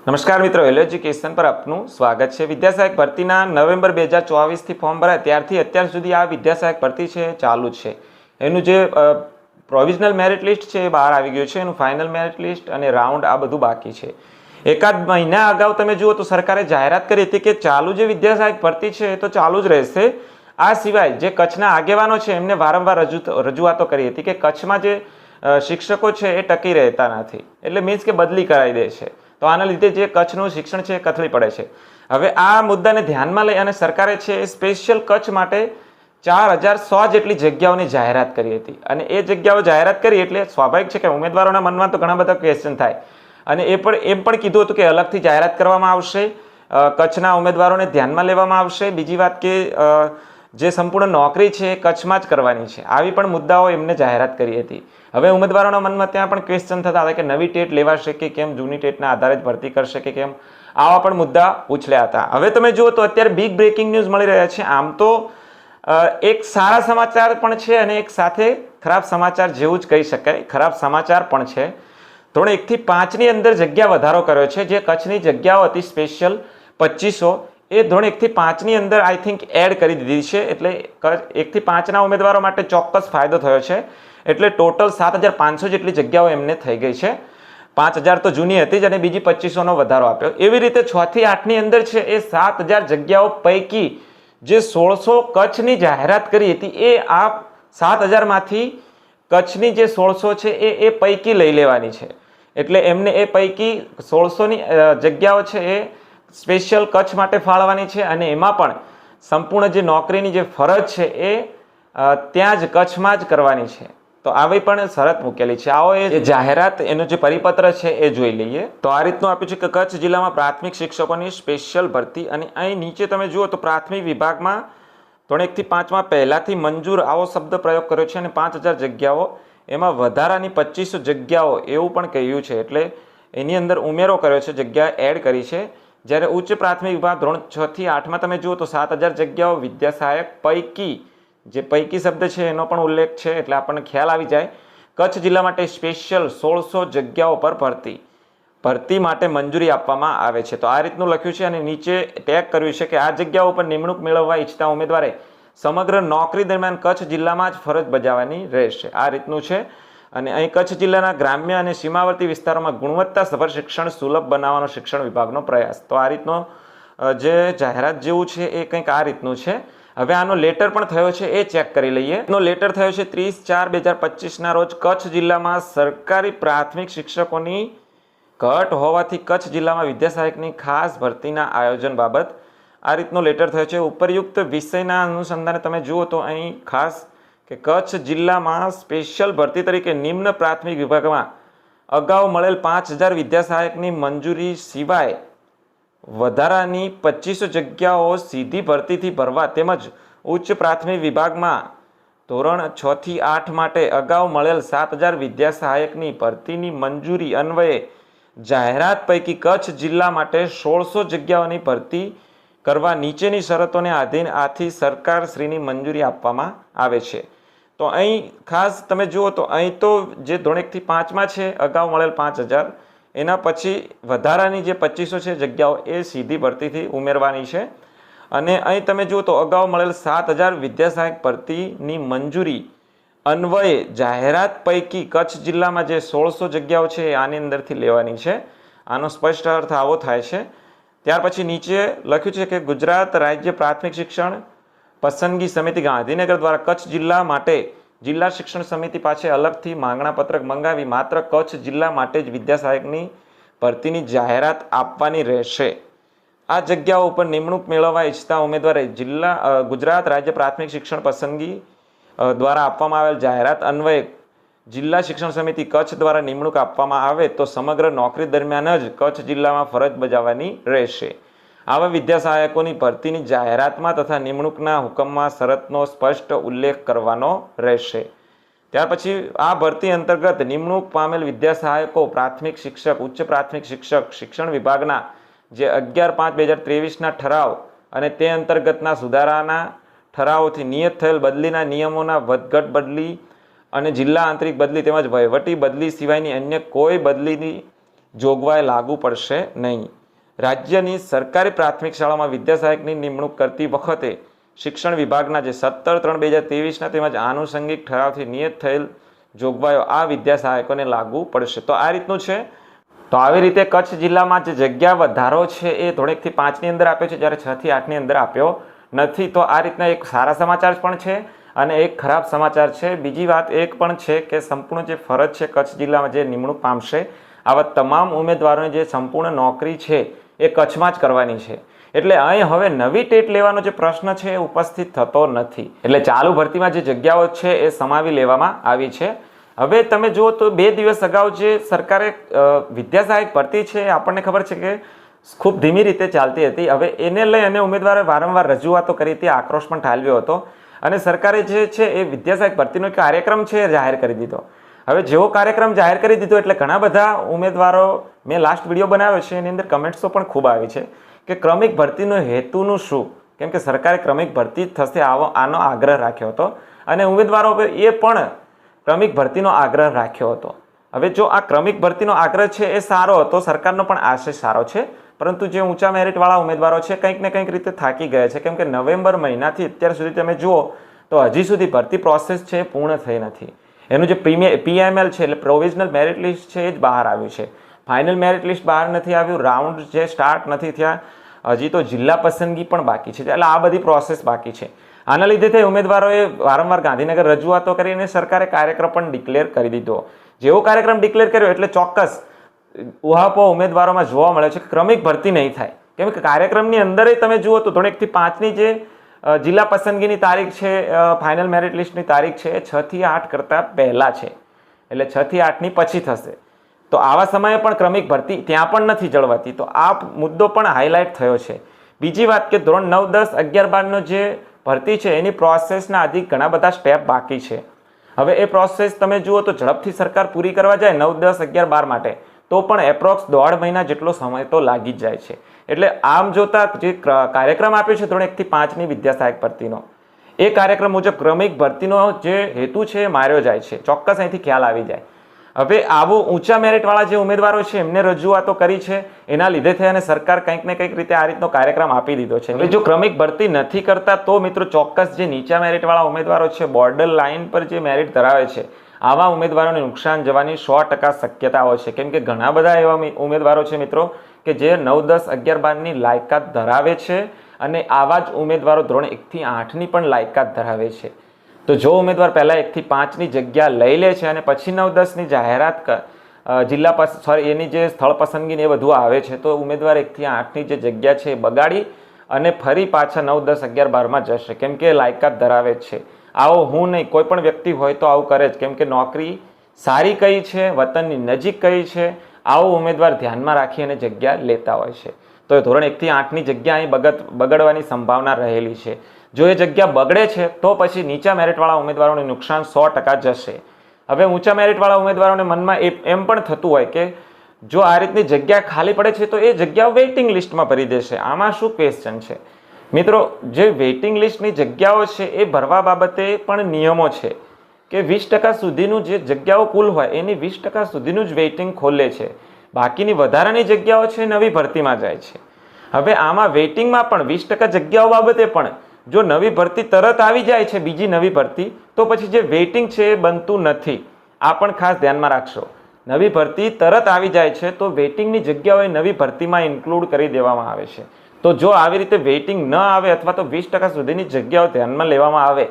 નમસ્કાર મિત્રો, value education પર આપનું સ્વાગત છે। વિદ્યાસહાયક ભરતીના નવેમ્બર 2024થી ફોર્મ ભરાય ત્યારથી અત્યાર સુધી આ વિદ્યાસહાયક ભરતી છે ચાલુ જ છે। એનું જે પ્રોવિઝનલ મેરિટ લિસ્ટ છે એ બહાર આવી ગયું છે, એનું ફાઇનલ મેરિટ લિસ્ટ અને રાઉન્ડ આ બધું બાકી છે। એકાદ મહિના અગાઉ તમે જુઓ તો સરકારે જાહેરાત કરી હતી કે ચાલુ જે વિદ્યાસહાયક ભરતી છે એ તો ચાલુ જ રહેશે। આ સિવાય જે કચ્છના આગેવાનો છે એમને વારંવાર રજૂઆતો કરી હતી કે કચ્છમાં જે શિક્ષકો છે એ ટકી રહેતા નથી, એટલે મીન્સ કે બદલી કરાવી દે છે, તો આના લીધે જે કચ્છનું શિક્ષણ છે એ કથળી પડે છે। હવે આ મુદ્દાને ધ્યાનમાં લઈ અને સરકારે છે એ સ્પેશિયલ કચ્છ માટે 4100 જેટલી જગ્યાઓની જાહેરાત કરી હતી। અને એ જગ્યાઓ જાહેરાત કરી એટલે સ્વાભાવિક છે કે ઉમેદવારોના મનમાં તો ઘણા બધા ક્વેશ્ચન થાય, અને એમ પણ કીધું હતું કે અલગથી જાહેરાત કરવામાં આવશે, કચ્છના ઉમેદવારોને ધ્યાનમાં લેવામાં આવશે। બીજી વાત કે જે સંપૂર્ણ નોકરી છે એ કચ્છમાં જ કરવાની છે, આવી પણ મુદ્દાઓ એમને જાહેરાત કરી હતી। હવે ઉમેદવારોના મનમાં ત્યાં પણ ક્વેશ્ચન થતા હતા કે નવી ટેટ લેવાશે કે કેમ, જૂની ટેટના આધારે જ ભરતી કરશે કે કેમ, આવા પણ મુદ્દા પૂછ્યા હતા। હવે તમે જુઓ તો અત્યારે બિગ બ્રેકિંગ ન્યૂઝ મળી રહ્યા છે। આમ તો એક સારા સમાચાર પણ છે અને એક સાથે ખરાબ સમાચાર જેવું જ કહી શકાય। ખરાબ સમાચાર પણ છે, ધોરણ 1 થી 5 ની અંદર જગ્યા વધારો કર્યો છે। જે કચ્છની જગ્યાઓ હતી સ્પેશિયલ 2500 એ ધોરણ 1 થી 5 ની અંદર આઈ થિંક એડ કરી દીધી છે, એટલે 1 થી 5 ના ઉમેદવારો માટે ચોક્કસ ફાયદો થયો છે। એટલે ટોટલ 7500 જેટલી જગ્યાઓ એમને થઈ ગઈ છે। 5000 તો જૂની હતી જ અને બીજી 2500નો વધારો આપ્યો। એવી રીતે 6 થી 8 ની અંદર છે એ 7000 જગ્યાઓ પૈકી જે 1600 કચ્છની જાહેરાત કરી હતી એ આ 7000 માંથી કચ્છની જે 1600 છે એ પૈકી લઈ લેવાની છે। એટલે એમને એ પૈકી 1600ની જગ્યાઓ છે એ સ્પેશિયલ કચ્છ માટે ફાળવવાની છે, અને એમાં પણ સંપૂર્ણ જે નોકરીની જે ફરજ છે એ ત્યાં જ કચ્છમાં જ કરવાની છે। તો આવી પણ શરત મૂકેલી છે। આવો એ જાહેરાત એનો જે પરિપત્ર છે એ જોઈ લઈએ। તો આ રીતનું આપ્યું છે કે કચ્છ જિલ્લામાં પ્રાથમિક શિક્ષકોની સ્પેશિયલ ભરતી, અને અહીં નીચે તમે જુઓ તો પ્રાથમિક વિભાગમાં ધોરણ 1 થી 5માં પહેલાથી મંજૂર આવો શબ્દ પ્રયોગ કર્યો છે, અને 5000 જગ્યાઓ એમાં વધારાની 2500 જગ્યાઓ એવું પણ કહ્યું છે, એટલે એની અંદર ઉમેરો કર્યો છે, જગ્યા એડ કરી છે। જ્યારે ઉચ્ચ પ્રાથમિક વિભાગ ધોરણ 6 થી 8માં તમે જુઓ તો 7000 જગ્યાઓ વિદ્યાસહાયક પૈકી, જે પૈકી શબ્દ છે એનો પણ ઉલ્લેખ છે એટલે આપણને ખ્યાલ આવી જાય। કચ્છ જિલ્લા માટે સ્પેશિયલ 1600 જગ્યાઓ પર ભરતી માટે મંજૂરી આપવામાં આવે છે। તો આ રીતનું લખ્યું છે, અને નીચે ટેગ કર્યું છે કે આ જગ્યાઓ પર નિમણૂક મેળવવા ઈચ્છતા ઉમેદવારે સમગ્ર નોકરી દરમિયાન કચ્છ જિલ્લામાં જ ફરજ બજાવવાની રહેશે। આ રીતનું છે, અને અહીં કચ્છ જિલ્લાના ગ્રામ્ય અને સીમાવર્તી વિસ્તારોમાં ગુણવત્તાસભર શિક્ષણ સુલભ બનાવવાનો શિક્ષણ વિભાગનો પ્રયાસ। તો આ રીતનો જે જાહેરાત જેવું છે એ કંઈક આ રીતનું છે। હવે આનો લેટર પણ થયો છે એ ચેક કરી લઈએ। એનો લેટર થયો છે 30/4/2025ના રોજ કચ્છ જિલ્લામાં સરકારી પ્રાથમિક શિક્ષકોની ઘટ હોવાથી કચ્છ જિલ્લામાં વિદ્યાસહાયકની ખાસ ભરતીના આયોજન બાબત આ રીતનો લેટર થયો છે। ઉપરયુક્ત વિષયના અનુસંધાને તમે જુઓ તો અહીં ખાસ કે કચ્છ જિલ્લામાં સ્પેશિયલ ભરતી તરીકે નિમ્ન પ્રાથમિક વિભાગમાં અગાઉ મળેલ 5000 વિદ્યાસહાયકની મંજૂરી સિવાય વધારાની 2500 જગ્યાઓ સીધી ભરતીથી ભરવા, તેમજ ઉચ્ચ પ્રાથમિક વિભાગમાં ધોરણ 6 થી 8 માટે અગાઉ મળેલ 7000 વિદ્યાસહાયકની ભરતીની મંજૂરી અન્વયે જાહેરાત પૈકી કચ્છ જિલ્લા માટે 1600 જગ્યાઓની ભરતી કરવા નીચેની શરતોને આધીન આથી સરકારશ્રીની મંજૂરી આપવામાં આવે છે। તો અહીં ખાસ તમે જુઓ તો અહીં તો જે ધોરણ 1 થી 5માં છે અગાઉ મળેલ 5000, એના પછી વધારાની જે 2500 છે જગ્યાઓ એ સીધી ભરતીથી ઉમેરવાની છે। અને અહીં તમે જુઓ તો અગાઉ મળેલ 7000 વિદ્યાસહાયક ભરતીની મંજૂરી અન્વયે જાહેરાત પૈકી કચ્છ જિલ્લામાં જે 1600 જગ્યાઓ છે એ આની અંદરથી લેવાની છે। આનો સ્પષ્ટ અર્થ આવો થાય છે। ત્યાર પછી નીચે લખ્યું છે કે ગુજરાત રાજ્ય પ્રાથમિક શિક્ષણ પસંદગી સમિતિ ગાંધીનગર દ્વારા કચ્છ જિલ્લા માટે જિલ્લા શિક્ષણ સમિતિ પાસે અલગથી માંગણા પત્રક મંગાવી માત્ર કચ્છ જિલ્લા માટે જ વિદ્યાસહાયકની ભરતીની જાહેરાત આપવાની રહેશે। આ જગ્યાઓ ઉપર નિમણૂક મેળવવા ઈચ્છતા ઉમેદવારે ગુજરાત રાજ્ય પ્રાથમિક શિક્ષણ પસંદગી દ્વારા આપવામાં આવેલ જાહેરાત અન્વયે જિલ્લા શિક્ષણ સમિતિ કચ્છ દ્વારા નિમણૂક આપવામાં આવે તો સમગ્ર નોકરી દરમિયાન જ કચ્છ જિલ્લામાં ફરજ બજાવવાની રહેશે। આવા વિદ્યાસહાયકોની ભરતીની જાહેરાતમાં તથા નિમણૂકના હુકમમાં શરતનો સ્પષ્ટ ઉલ્લેખ કરવાનો રહેશે। ત્યાર પછી આ ભરતી અંતર્ગત નિમણૂક પામેલ વિદ્યાસહાયકો પ્રાથમિક શિક્ષક, ઉચ્ચ પ્રાથમિક શિક્ષક, શિક્ષણ વિભાગના જે 11/5/2023ના ઠરાવ અને તે અંતર્ગતના સુધારાના ઠરાવોથી નિયત થયેલ બદલીના નિયમોના વધઘટ બદલી અને જિલ્લા આંતરિક બદલી તેમજ વહીવટી બદલી સિવાયની અન્ય કોઈ બદલીની જોગવાઈ લાગુ પડશે નહીં. રાજ્યની સરકારી પ્રાથમિક શાળામાં વિદ્યા સહાયકની નિમણૂક કરતી વખતે શિક્ષણ વિભાગના જે 17/3/2023 તેમજ આનુષંગિક ઠરાવથી નિયત થયેલ જોગવાઈઓ આ વિદ્યા સહાયકોને લાગુ પડશે. તો આ રીતનું છે. તો આવી રીતે કચ્છ જિલ્લામાં જે જગ્યા વધારો છે એ ધોરણ 1 થી 5 ની અંદર આપ્યો છે, જ્યારે 6 થી 8 ની અંદર આપ્યો નથી. તો આ રીતના એક સારા સમાચાર પણ છે અને એક ખરાબ સમાચાર છે. બીજી વાત એક પણ છે કે સંપૂર્ણ જે ફરજ છે કચ્છ જિલ્લામાં જે નિમણૂક પામશે આવા તમામ ઉમેદવારોની જે સંપૂર્ણ નોકરી છે એ કચ્છમાં જ કરવાની છે. એટલે અહીં હવે નવી ટેટ લેવાનો જે પ્રશ્ન છે એ ઉપસ્થિત થતો નથી. એટલે ચાલુ ભરતીમાં જે જગ્યાઓ છે એ સમાવી લેવામાં આવી છે. હવે તમે જુઓ તો 2 દિવસ અગાઉ જે સરકારે વિદ્યા સહાયક ભરતી છે આપણને ખબર છે કે ખૂબ ધીમી રીતે ચાલતી હતી. હવે એને લઈ અને ઉમેદવારોએ વારંવાર રજૂઆતો કરી હતી, આક્રોશ પણ ઠાલવ્યો હતો અને સરકારે જે છે એ વિદ્યા સહાયક ભરતીનો એક કાર્યક્રમ છે એ જાહેર કરી દીધો. હવે જેવો કાર્યક્રમ જાહેર કરી દીધો એટલે ઘણા બધા ઉમેદવારો, મેં લાસ્ટ વિડીયો બનાવ્યો છે એની અંદર કમેન્ટ્સો પણ ખૂબ આવી છે કે ક્રમિક ભરતીનો હેતુનું શું, કેમ કે સરકારે ક્રમિક ભરતી જ થશે આનો આગ્રહ રાખ્યો હતો અને ઉમેદવારો એ પણ ક્રમિક ભરતીનો આગ્રહ રાખ્યો હતો. હવે જો આ ક્રમિક ભરતીનો આગ્રહ છે એ સારો હતો, સરકારનો પણ આશય સારો છે, પરંતુ જે ઊંચા મેરિટવાળા ઉમેદવારો છે કંઈક ને કંઈક રીતે થાકી ગયા છે, કેમ કે નવેમ્બર મહિનાથી અત્યાર સુધી તમે જુઓ તો હજી સુધી ભરતી પ્રોસેસ છે એ પૂર્ણ થઈ નથી. એનું જે PML છે એટલે પ્રોવિઝનલ મેરિટ લિસ્ટ છે એ જ બહાર આવ્યું છે, ફાઇનલ મેરિટ લિસ્ટ બહાર નથી આવ્યું, રાઉન્ડ જે સ્ટાર્ટ નથી થયા, હજી તો જિલ્લા પસંદગી પણ બાકી છે. એટલે આ બધી પ્રોસેસ બાકી છે. આના લીધે તે ઉમેદવારોએ વારંવાર ગાંધીનગર રજૂઆતો કરીને સરકારે કાર્યક્રમ પણ ડિક્લેર કરી દીધો. જેવો કાર્યક્રમ ડિક્લેર કર્યો એટલે ચોક્કસ ઉહાપો ઉમેદવારોમાં જોવા મળે છે કે ક્રમિક ભરતી નહીં થાય, કેમ કે કાર્યક્રમની અંદર તમે જુઓ તો ધોરણ 1 થી 5 ની જે જિલ્લા પસંદગીની તારીખ છે, ફાઇનલ મેરિટ લિસ્ટની તારીખ છે એ 6 થી 8 કરતાં પહેલાં છે, એટલે 6 થી 8 ની પછી થશે. તો આવા સમયે પણ ક્રમિક ભરતી ત્યાં પણ નથી જળવાતી. તો આ મુદ્દો પણ હાઇલાઇટ થયો છે. બીજી વાત કે ધોરણ 9, 10, 11, 12નો જે ભરતી છે એની પ્રોસેસના હજી ઘણા બધા સ્ટેપ બાકી છે. હવે એ પ્રોસેસ તમે જુઓ તો ઝડપથી સરકાર પૂરી કરવા જાય 9, 10, 11, 12 માટે તો પણ એપ્રોક્સ 1.5 મહિના જેટલો સમય તો લાગી જ જાય છે. એટલે આમ જોતા જે કાર્યક્રમ આપ્યો છે ધોરણ 1 થી 5 ની વિદ્યા સહાયક ભરતીનો, એ કાર્યક્રમ મુજબ ક્રમિક ભરતીનો જે હેતુ છે એ માર્યો જાય છે, ચોક્કસ અહીંથી ખ્યાલ આવી જાય. હવે આવો ઊંચા મેરિટવાળા જે ઉમેદવારો છે એમને રજૂઆતો કરી છે, એના લીધે થઈ અને સરકાર કંઈક ને કંઈક રીતે આ રીતનો કાર્યક્રમ આપી દીધો છે. હવે જો ક્રમિક ભરતી નથી કરતા તો મિત્રો ચોક્કસ જે નીચા મેરિટવાળા ઉમેદવારો છે, બોર્ડર લાઇન પર જે મેરિટ ધરાવે છે, આવા ઉમેદવારોને નુકસાન જવાની 100% શક્યતાઓ છે. કેમ કે ઘણા બધા એવા ઉમેદવારો છે મિત્રો કે જે 9, 10, 11, 12ની લાયકાત ધરાવે છે અને આવા જ ઉમેદવારો ધોરણ 1 થી 8ની પણ લાયકાત ધરાવે છે. તો જો ઉમેદવાર પહેલાં 1 થી 5ની જગ્યા લઈ લે છે અને પછી 9, 10ની જાહેરાત એની જે સ્થળ પસંદગીને એ બધું આવે છે તો ઉમેદવાર 1 થી 8ની જે જગ્યા છે એ બગાડી અને ફરી પાછા 9, 10, 11, 12માં જશે, કેમ કે લાયકાત ધરાવે જ છે. આવો હું નહીં, કોઈ પણ વ્યક્તિ હોય તો આવું કરે જ, કેમ કે નોકરી સારી કઈ છે, વતનની નજીક કઈ છે, આવો ઉમેદવાર ધ્યાનમાં રાખી અને જગ્યા લેતા હોય છે. તો ધોરણ 1 થી 8ની જગ્યા અહીં બગડવાની સંભાવના રહેલી છે. જો એ જગ્યા બગડે છે તો પછી નીચા મેરિટવાળા ઉમેદવારોને નુકસાન 100% જશે. હવે ઊંચા મેરિટવાળા ઉમેદવારોને મનમાં એમ પણ થતું હોય કે જો આ રીતની જગ્યા ખાલી પડે છે તો એ જગ્યાઓ વેઇટિંગ લિસ્ટમાં ભરી દેશે. આમાં શું ક્વેશ્ચન છે મિત્રો? જે વેઇટિંગ લિસ્ટની જગ્યાઓ છે એ ભરવા બાબતે પણ નિયમો છે કે 20% સુધીનું જે જગ્યાઓ કુલ હોય એની 20% સુધીનું જ વેઇટિંગ ખોલે છે, બાકીની વધારાની જગ્યાઓ છે નવી ભરતીમાં જાય છે. હવે આમાં વેઇટિંગમાં પણ 20% જગ્યાઓ બાબતે પણ જો નવી ભરતી તરત આવી જાય છે, બીજી નવી ભરતી, તો પછી જે વેઇટિંગ છે એ બનતું નથી. આ પણ ખાસ ધ્યાનમાં રાખશો. નવી ભરતી તરત આવી જાય છે તો વેઇટિંગની જગ્યાઓ નવી ભરતીમાં ઇન્ક્લુડ કરી દેવામાં આવે છે. તો જો આવી રીતે વેઇટિંગ ન આવે અથવા તો 20% સુધીની જગ્યાઓ ધ્યાનમાં લેવામાં આવે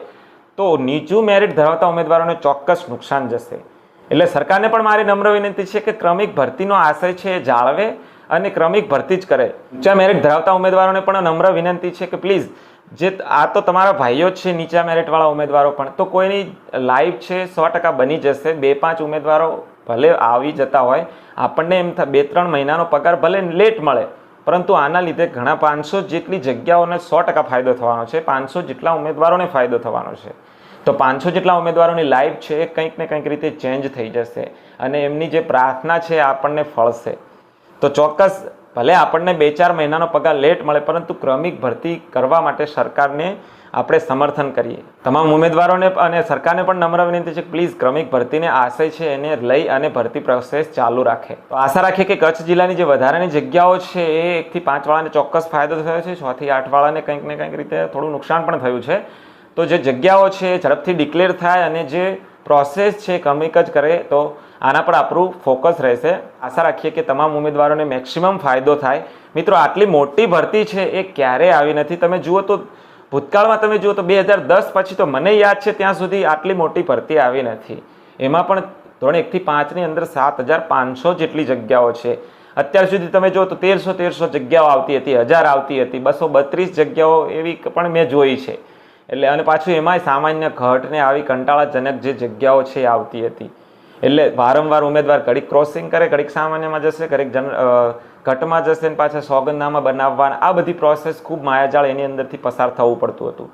તો નીચું મેરિટ ધરાવતા ઉમેદવારોને ચોક્કસ નુકસાન જશે. એટલે સરકારને પણ મારી નમ્ર વિનંતી છે કે ક્રમિક ભરતીનો આશય છે એ જાળવે અને ક્રમિક ભરતી જ કરે. ઊંચા મેરિટ ધરાવતા ઉમેદવારોને પણ નમ્ર વિનંતી છે કે પ્લીઝ, જે આ તો તમારા ભાઈઓ જ છે નીચા મેરિટવાળા ઉમેદવારો, પણ તો કોઈની લાઈફ છે 100% બની જશે. 2-5 ઉમેદવારો ભલે આવી જતા હોય, આપણને એમ 2-3 મહિનાનો પગાર ભલે લેટ મળે, પરંતુ આના લીધે ઘણા 500 જેટલી જગ્યાઓને 100% ફાયદો થવાનો છે, 500 જેટલા ઉમેદવારોને ફાયદો થવાનો છે. તો 500 જેટલા ઉમેદવારોની લાઈફ છે એ કંઈક ને કંઈક રીતે ચેન્જ થઈ જશે અને એમની જે પ્રાર્થના છે આપણને ફળશે. તો ચોક્કસ ભલે આપણને 2-4 મહિનાનો પગાર લેટ મળે, પરંતુ ક્રમિક ભરતી કરવા માટે સરકારને આપણે સમર્થન કરીએ. તમામ ઉમેદવારોને અને સરકારને પણ નમ્ર વિનંતી છે કે પ્લીઝ ક્રમિક ભરતીને આશય છે એને લઈ અને ભરતી પ્રોસેસ ચાલુ રાખે. તો આશા રાખીએ કે કચ્છ જિલ્લાની જે વધારાની જગ્યાઓ છે એ 1 થી 5 વાળાને ચોક્કસ ફાયદો થયો છે, 6 થી 8 વાળાને કંઈક ને કંઈક રીતે થોડું નુકસાન પણ થયું છે. તો જે જગ્યાઓ છે એ ઝડપથી ડિક્લેર થાય અને જે પ્રોસેસ છે ક્રમિક જ કરે તો આના પર આપણું ફોકસ રહેશે. આશા રાખીએ કે તમામ ઉમેદવારોને મેક્સિમમ ફાયદો થાય. મિત્રો, આટલી મોટી ભરતી છે એ ક્યારેય આવી નથી. તમે જુઓ તો ભૂતકાળમાં તમે જુઓ તો 2010 પછી તો મને યાદ છે ત્યાં સુધી આટલી મોટી ભરતી આવી નથી. એમાં પણ ધોરણ 1 થી 5ની અંદર 7500 જેટલી જગ્યાઓ છે. અત્યાર સુધી તમે જુઓ તો 1300 જગ્યાઓ આવતી હતી, 1000 આવતી હતી, 232 જગ્યાઓ એવી પણ મેં જોઈ છે. એટલે અને પાછું એમાંય સામાન્ય ઘટ ને આવી કંટાળાજનક જે જગ્યાઓ છે એ આવતી હતી. એટલે વારંવાર ઉમેદવાર ઘડીક ક્રોસિંગ કરે, ઘડીક સામાન્યમાં જશે, ઘડીક ઘટમાં જશે અને પાછા સોગંદનામા બનાવવાના આ બધી પ્રોસેસ ખૂબ માયાજાળ એની અંદરથી પસાર થવું પડતું હતું.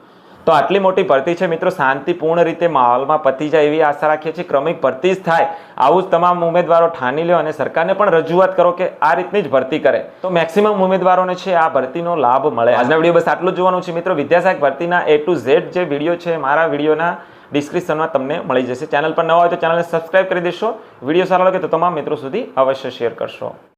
તો આટલી મોટી ભરતી છે મિત્રો, શાંતિપૂર્ણ રીતે માહોલમાં પતી જાય એવી આશા રાખીએ છીએ. ક્રમિક ભરતી જ થાય આવું જ તમામ ઉમેદવારો ઠાની લો અને સરકારને પણ રજૂઆત કરો કે આ રીતની જ ભરતી કરે તો મેક્સિમમ ઉમેદવારોને છે આ ભરતીનો લાભ મળે. આજના વિડીયો બસ આટલું જ જોવાનું છે મિત્રો. વિદ્યાસહાયક ભરતીના A to Z જે વિડીયો છે મારા વિડીયોના ડિસ્ક્રિપ્શનમાં તમને મળી જશે. ચેનલ પર નવા હોય તો ચેનલને સબસ્ક્રાઇબ કરી દેશો. વિડીયો સારો લાગે તો તમામ મિત્રો સુધી અવશ્ય શેર કરશો.